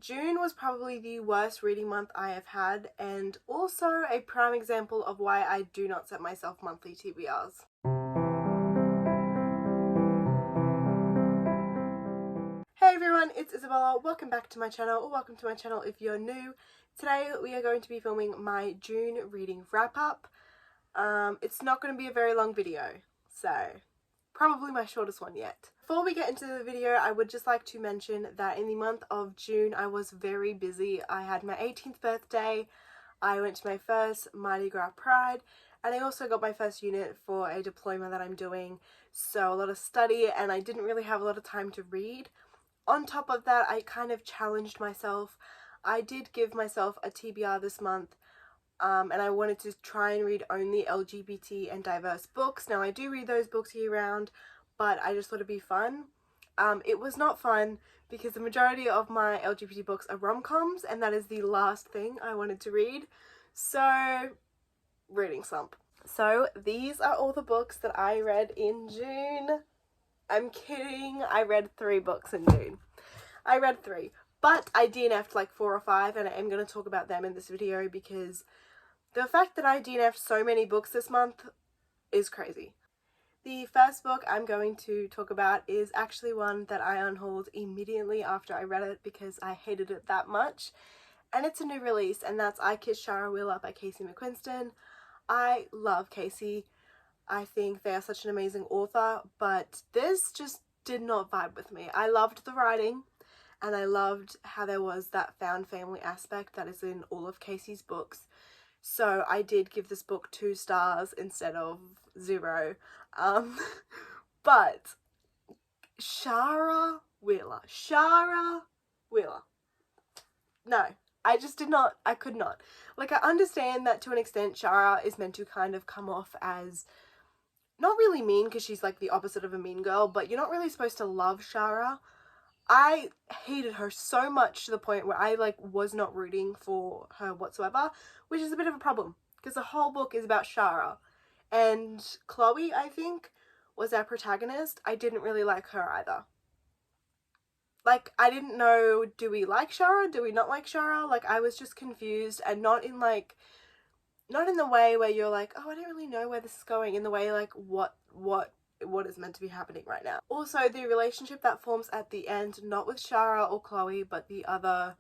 June was probably the worst reading month I have had, and also a prime example of why I do not set myself monthly TBRs. Hey everyone, it's Isabella. Welcome back to my channel, or welcome to my channel if you're new. Today we are going to be filming my June reading wrap-up. It's not going to be a very long video, so probably my shortest one yet. Before we get into the video, I would just like to mention that in the month of June I was very busy. I had my 18th birthday, I went to my first Mardi Gras Pride, and I also got my first unit for a diploma that I'm doing, so a lot of study, and I didn't really have a lot of time to read. On top of that, I kind of challenged myself. I did give myself a TBR this month, and I wanted to try and read only LGBT and diverse books. Now, I do read those books year round, but I just thought it'd be fun. It was not fun because the majority of my LGBT books are rom-coms, and that is the last thing I wanted to read. So, reading slump. So, these are all the books that I read in June. I'm kidding, I read 3 books in June. I read 3, but I DNF'd like 4 or 5, and I am going to talk about them in this video because the fact that I DNF'd so many books this month is crazy. The first book I'm going to talk about is actually one that I unhauled immediately after I read it because I hated it that much, and it's a new release, and that's I Kissed Shara Wheeler by Casey McQuiston. I love Casey. I think they are such an amazing author, but this just did not vibe with me. I loved the writing, and I loved how there was that found family aspect that is in all of Casey's books. So I did give this book 2 stars instead of 0. But Shara Wheeler. No, I just did not, I could not. Like, I understand that to an extent Shara is meant to kind of come off as not really mean because she's like the opposite of a mean girl, but you're not really supposed to love Shara. I hated her so much to the point where I like was not rooting for her whatsoever, which is a bit of a problem because the whole book is about Shara. And Chloe, I think, was our protagonist. I didn't really like her either. Like, I didn't know, do we like Shara? Do we not like Shara? Like, I was just confused, and not in the way where you're like, oh, I don't really know where this is going, in the way like what is meant to be happening right now. Also, the relationship that forms at the end, not with Shara or Chloe, but the other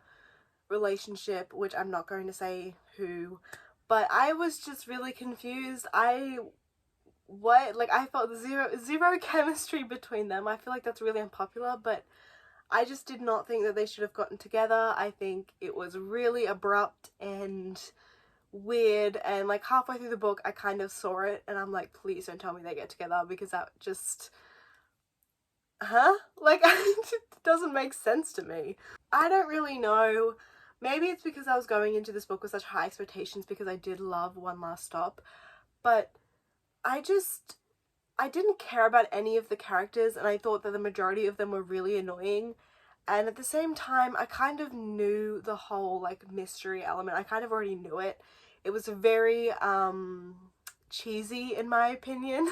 relationship, which I'm not going to say who, but I was just really confused. I felt zero chemistry between them. I feel like that's really unpopular, but I just did not think that they should have gotten together. I think it was really abrupt and weird, and like halfway through the book I kind of saw it and I'm like, please don't tell me they get together, because that just like it doesn't make sense to me. I don't really know, maybe it's because I was going into this book with such high expectations because I did love One Last Stop, but I didn't care about any of the characters, and I thought that the majority of them were really annoying. And at the same time, I kind of knew the whole like mystery element. I kind of already knew it. It was very cheesy in my opinion.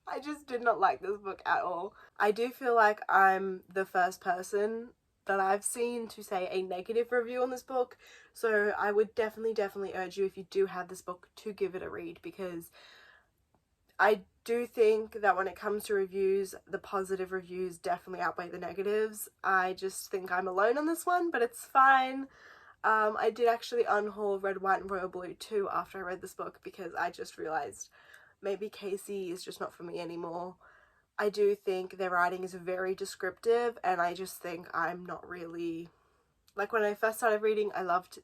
I just did not like this book at all. I do feel like I'm the first person that I've seen to say a negative review on this book. So I would definitely urge you, if you do have this book, to give it a read, because I do think that when it comes to reviews, the positive reviews definitely outweigh the negatives. I just think I'm alone on this one, but it's fine. I did actually unhaul Red, White and Royal Blue too after I read this book, because I just realised maybe Casey is just not for me anymore. I do think their writing is very descriptive, and I just think I'm not really... Like, when I first started reading, I loved,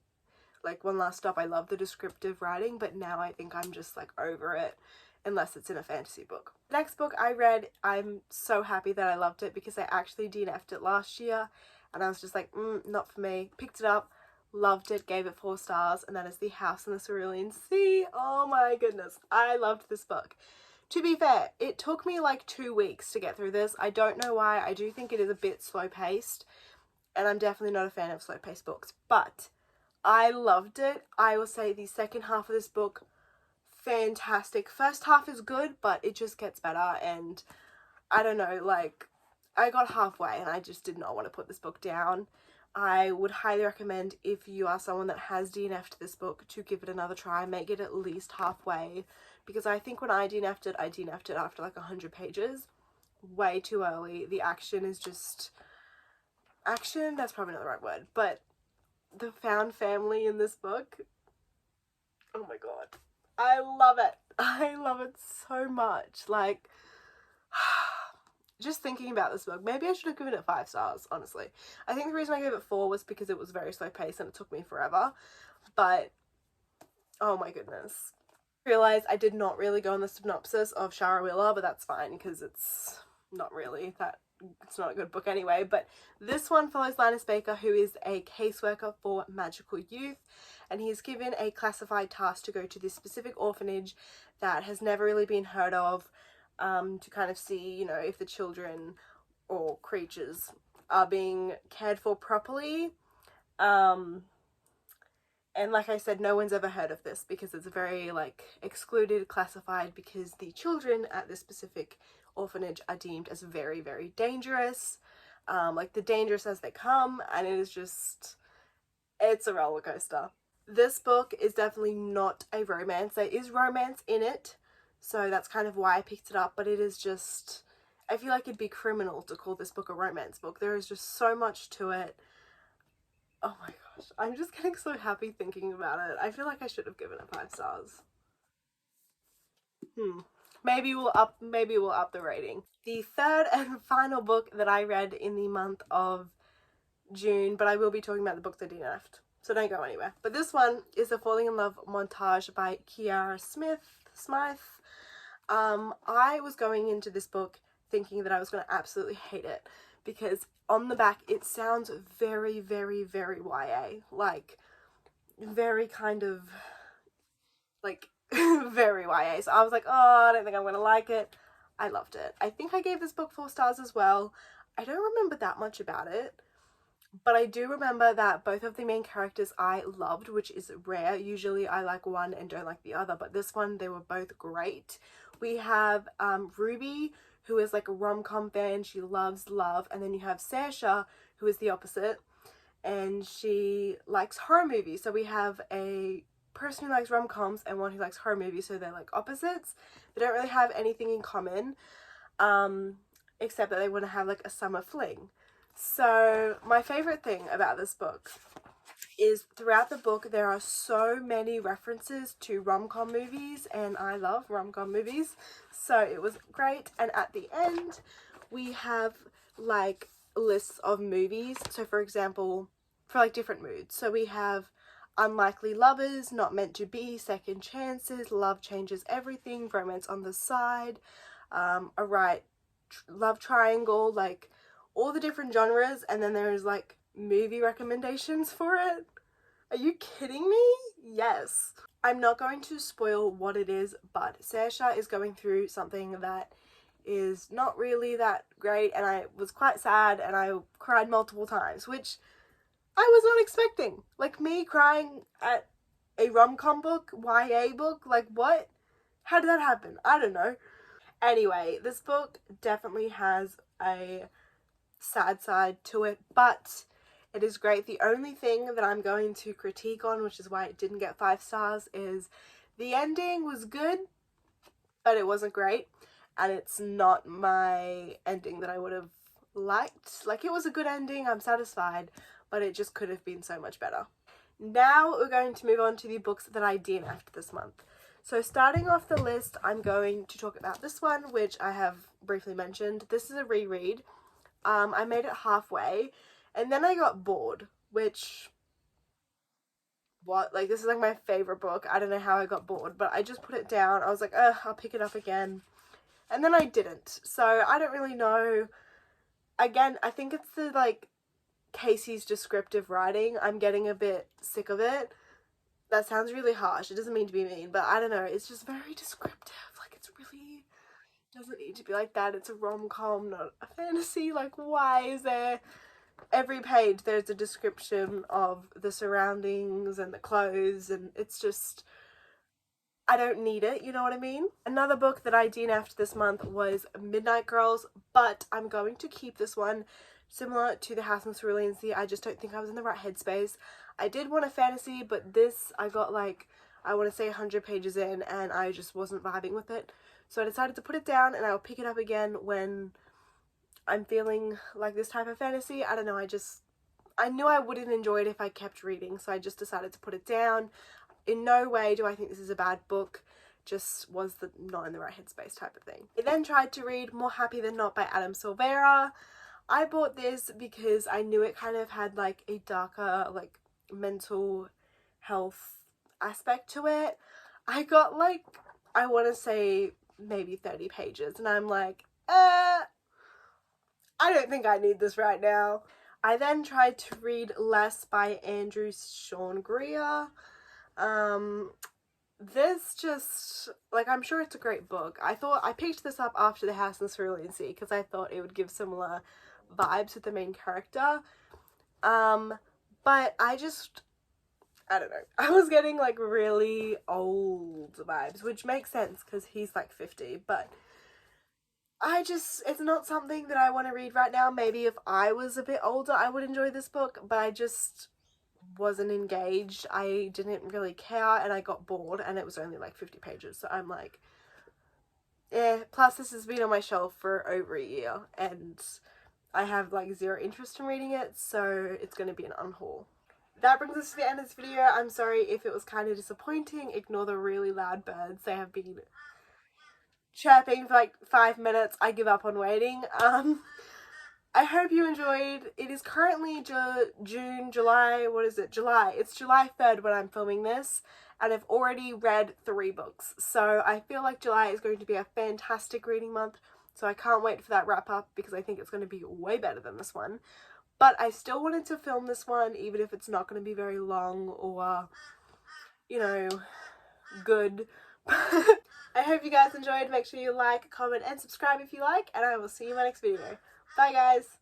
like, One Last Stop, I loved the descriptive writing, but now I think I'm just, like, over it, unless it's in a fantasy book. The next book I read, I'm so happy that I loved it, because I actually DNF'd it last year, and I was just like, not for me. Picked it up, loved it, gave it 4 stars, and that is The House in the Cerulean Sea. Oh my goodness, I loved this book. To be fair, it took me like 2 weeks to get through this. I don't know why. I do think it is a bit slow-paced, and I'm definitely not a fan of slow-paced books, but I loved it. I will say the second half of this book, fantastic. First half is good, but it just gets better, and I don't know, like, I got halfway and I just did not want to put this book down. I would highly recommend, if you are someone that has DNF'd this book, to give it another try. Make it at least halfway, because I think when I DNF'd it after like 100 pages. Way too early. The action is just... Action? That's probably not the right word. But the found family in this book... Oh my god. I love it. I love it so much. Like... Just thinking about this book, maybe I should have given it 5 stars, honestly. I think the reason I gave it 4 was because it was very slow paced and it took me forever. But, oh my goodness. I realised I did not really go on the synopsis of Sharon, but that's fine because it's not really that... It's not a good book anyway. But this one follows Linus Baker, who is a caseworker for magical youth. And he's given a classified task to go to this specific orphanage that has never really been heard of. To kind of see, you know, if the children or creatures are being cared for properly. And like I said, no one's ever heard of this because it's very, like, excluded, classified, because the children at this specific orphanage are deemed as very, very dangerous. Like, the dangerous as they come, and it is just... It's a roller coaster. This book is definitely not a romance. There is romance in it. So that's kind of why I picked it up, but it is just... I feel like it'd be criminal to call this book a romance book. There is just so much to it. Oh my gosh, I'm just getting so happy thinking about it. I feel like I should have given it 5 stars. Maybe we'll up the rating. The third and final book that I read in the month of June, but I will be talking about the books I DNF'd, so don't go anywhere. But this one is The Falling in Love Montage by Kiara Smythe. I was going into this book thinking that I was going to absolutely hate it, because on the back it sounds very, very, very YA. Like, very kind of, like, very YA. So I was like, oh, I don't think I'm going to like it. I loved it. I think I gave this book 4 stars as well. I don't remember that much about it, but I do remember that both of the main characters I loved, which is rare. Usually I like one and don't like the other, but this one, they were both great. We have Ruby, who is like a rom-com fan. She loves love. And then you have Saoirse, who is the opposite, and she likes horror movies. So we have a person who likes rom-coms and one who likes horror movies, so they're like opposites. They don't really have anything in common, except that they want to have like a summer fling. So my favourite thing about this book is throughout the book there are so many references to rom-com movies, and I love rom-com movies, so it was great. And at the end we have like lists of movies, so for example, for like different moods. So we have Unlikely Lovers, Not Meant to Be, Second Chances, Love Changes Everything, Romance on the Side, a right love triangle, like all the different genres, and then there's like movie recommendations for it. Are you kidding me? Yes. I'm not going to spoil what it is, but Saoirse is going through something that is not really that great, and I was quite sad and I cried multiple times, which I was not expecting. Like, me crying at a rom-com book, YA book, like what? How did that happen? I don't know. Anyway, this book definitely has a sad side to it, but it is great. The only thing that I'm going to critique on, which is why it didn't get 5 stars, is the ending was good, but it wasn't great, and it's not my ending that I would have liked. Like, it was a good ending, I'm satisfied, but it just could have been so much better. Now we're going to move on to the books that I DNF'd this month. So starting off the list, I'm going to talk about this one, which I have briefly mentioned. This is a reread. I made it halfway, and then I got bored, which, what? Like, this is like my favorite book. I don't know how I got bored, but I just put it down. I was like, ugh, I'll pick it up again. And then I didn't. So I don't really know. Again, I think it's the, like, Casey's descriptive writing. I'm getting a bit sick of it. That sounds really harsh. It doesn't mean to be mean, but I don't know. It's just very descriptive. Like, it's really doesn't need to be like that. It's a rom-com, not a fantasy. Like, why is there every page there's a description of the surroundings and the clothes, and it's just, I don't need it, you know what I mean? Another book that I DNF'd this month was Midnight Girls, but I'm going to keep this one similar to The House in Cerulean Sea. I just don't think I was in the right headspace. I did want a fantasy, but this I got like, I want to say 100 pages in and I just wasn't vibing with it. So I decided to put it down and I'll pick it up again when I'm feeling like this type of fantasy. I don't know, I knew I wouldn't enjoy it if I kept reading, so I just decided to put it down. In no way do I think this is a bad book, just was not in the right headspace type of thing. I then tried to read More Happy Than Not by Adam Silvera. I bought this because I knew it kind of had like a darker like mental health aspect to it. I got like, I want to say maybe 30 pages and I'm like, I don't think I need this right now. I then tried to read Less by Andrew Sean Greer. This just, like, I'm sure it's a great book. I picked this up after The House in the Cerulean Sea because I thought it would give similar vibes with the main character. But I don't know. I was getting like really old vibes, which makes sense because he's like 50, but it's not something that I want to read right now. Maybe if I was a bit older, I would enjoy this book, but I just wasn't engaged. I didn't really care and I got bored and it was only like 50 pages. So I'm like, plus this has been on my shelf for over a year and I have like zero interest in reading it. So it's going to be an unhaul. That brings us to the end of this video. I'm sorry if it was kind of disappointing. Ignore the really loud birds. They have been chirping for like 5 minutes. I give up on waiting. I hope you enjoyed. It is currently July. What is it? July. It's July 3rd when I'm filming this, and I've already read 3 books. So I feel like July is going to be a fantastic reading month. So I can't wait for that wrap up because I think it's going to be way better than this one. But I still wanted to film this one, even if it's not going to be very long or, you know, good. I hope you guys enjoyed. Make sure you like, comment, and subscribe if you like, and I will see you in my next video. Bye, guys!